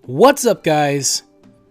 What's up, guys?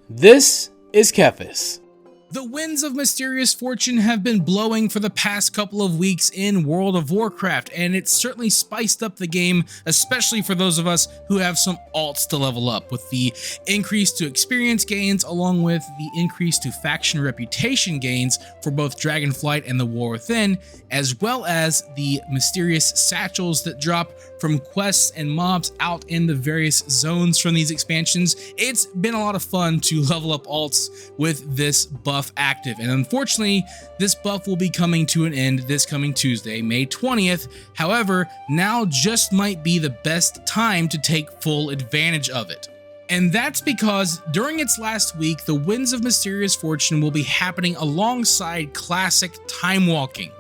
This is Kephas. The winds of mysterious fortune have been blowing for the past couple of weeks in World of Warcraft, and it's certainly spiced up the game, especially for those of us who have some alts to level up, with the increase to experience gains along with the increase to faction reputation gains for both Dragonflight and the War Within, as well as the mysterious satchels that drop from quests and mobs out in the various zones from these expansions. It's been a lot of fun to level up alts with this buff active, and unfortunately this buff will be coming to an end this coming Tuesday, May 20th. However, now just might be the best time to take full advantage of it. And that's because during its last week, the Winds of Mysterious Fortune will be happening alongside Classic Timewalking.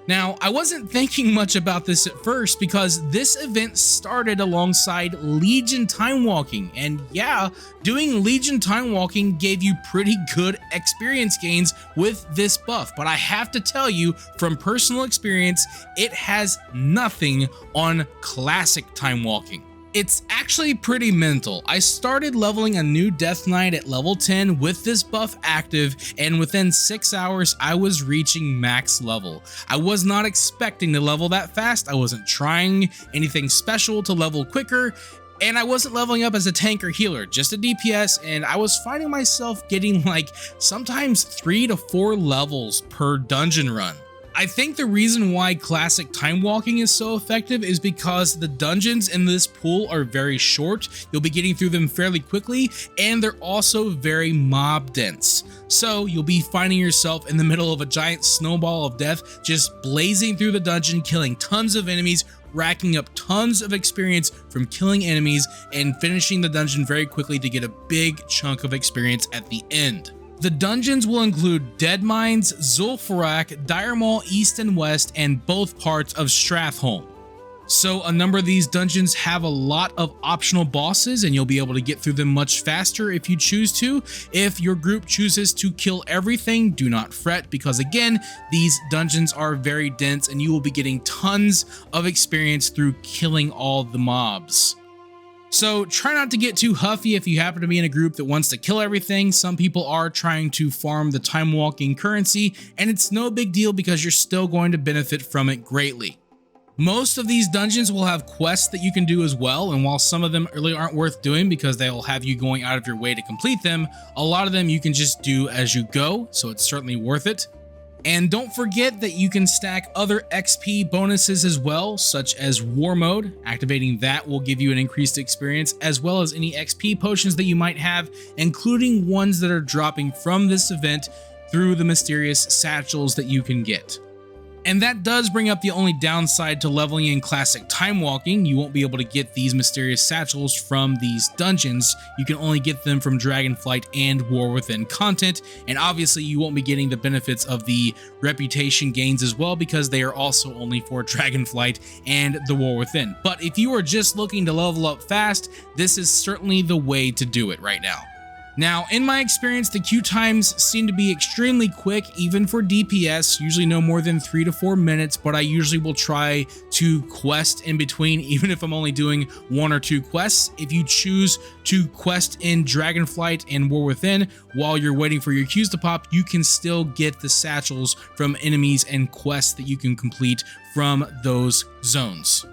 Now, I wasn't thinking much about this at first because this event started alongside Legion Timewalking, and yeah, doing Legion Timewalking gave you pretty good experience gains with this buff, but I have to tell you from personal experience, it has nothing on Classic Timewalking. It's actually pretty mental. I started leveling a new Death Knight at level 10 with this buff active, and within 6 hours I was reaching max level. I was not expecting to level that fast. I wasn't trying anything special to level quicker, and I wasn't leveling up as a tank or healer, just a DPS, and I was finding myself getting like sometimes 3 to 4 levels per dungeon run. I think the reason why Classic Timewalking is so effective is because the dungeons in this pool are very short. You'll be getting through them fairly quickly, and they're also very mob dense. So you'll be finding yourself in the middle of a giant snowball of death, just blazing through the dungeon, killing tons of enemies, racking up tons of experience from killing enemies, and finishing the dungeon very quickly to get a big chunk of experience at the end. The dungeons will include Deadmines, Zul'Farrak, Dire Maul East and West, and both parts of Stratholme. So a number of these dungeons have a lot of optional bosses, and you'll be able to get through them much faster if you choose to. If your group chooses to kill everything, do not fret, because again, these dungeons are very dense and you will be getting tons of experience through killing all the mobs. So try not to get too huffy if you happen to be in a group that wants to kill everything. Some people are trying to farm the time walking currency, and it's no big deal because you're still going to benefit from it greatly. Most of these dungeons will have quests that you can do as well, and while some of them really aren't worth doing because they'll have you going out of your way to complete them, a lot of them you can just do as you go, so it's certainly worth it. And don't forget that you can stack other XP bonuses as well, such as War Mode. Activating that will give you an increased experience, as well as any XP potions that you might have, including ones that are dropping from this event through the mysterious satchels that you can get. And that does bring up the only downside to leveling in Classic Timewalking. You won't be able to get these mysterious satchels from these dungeons. You can only get them from Dragonflight and War Within content, and obviously you won't be getting the benefits of the reputation gains as well because they are also only for Dragonflight and the War Within. But if you are just looking to level up fast, this is certainly the way to do it right now. Now, in my experience, the queue times seem to be extremely quick, even for DPS, usually no more than 3 to 4 minutes, but I usually will try to quest in between, even if I'm only doing 1 or 2 quests. If you choose to quest in Dragonflight and War Within while you're waiting for your queues to pop, you can still get the satchels from enemies and quests that you can complete from those zones.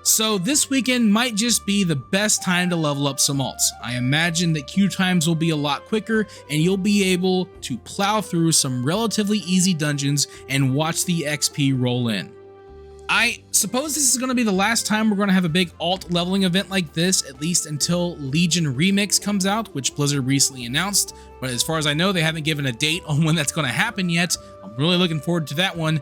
So this weekend might just be the best time to level up some alts. I imagine that queue times will be a lot quicker and you'll be able to plow through some relatively easy dungeons and watch the XP roll in. I suppose this is going to be the last time we're going to have a big alt leveling event like this, at least until Legion Remix comes out, which Blizzard recently announced, but as far as I know, they haven't given a date on when that's going to happen yet. I'm really looking forward to that one.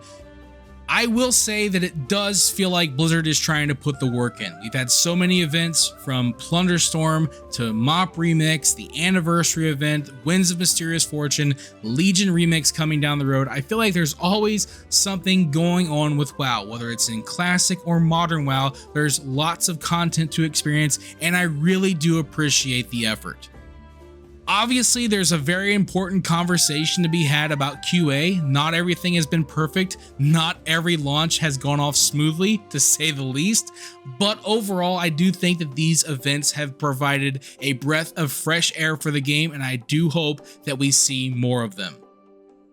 I will say that it does feel like Blizzard is trying to put the work in. We've had so many events, from Plunderstorm to Mop Remix, the Anniversary event, Winds of Mysterious Fortune, Legion Remix coming down the road. I feel like there's always something going on with WoW, whether it's in Classic or Modern WoW. There's lots of content to experience, and I really do appreciate the effort. Obviously, there's a very important conversation to be had about QA. Not everything has been perfect. Not every launch has gone off smoothly, to say the least. But overall, I do think that these events have provided a breath of fresh air for the game, and I do hope that we see more of them.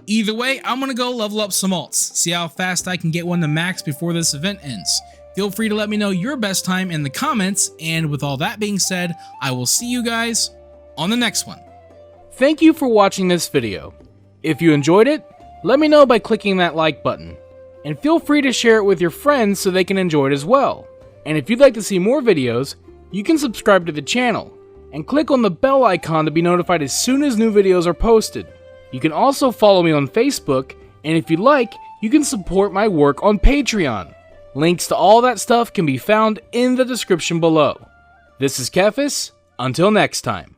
Either way, I'm going to go level up some alts, see how fast I can get one to max before this event ends. Feel free to let me know your best time in the comments, and with all that being said, I will see you guys on the next one. Thank you for watching this video. If you enjoyed it, let me know by clicking that like button. And feel free to share it with your friends so they can enjoy it as well. And if you'd like to see more videos, you can subscribe to the channel and click on the bell icon to be notified as soon as new videos are posted. You can also follow me on Facebook, and if you'd like, you can support my work on Patreon. Links to all that stuff can be found in the description below. This is Kephas. Until next time.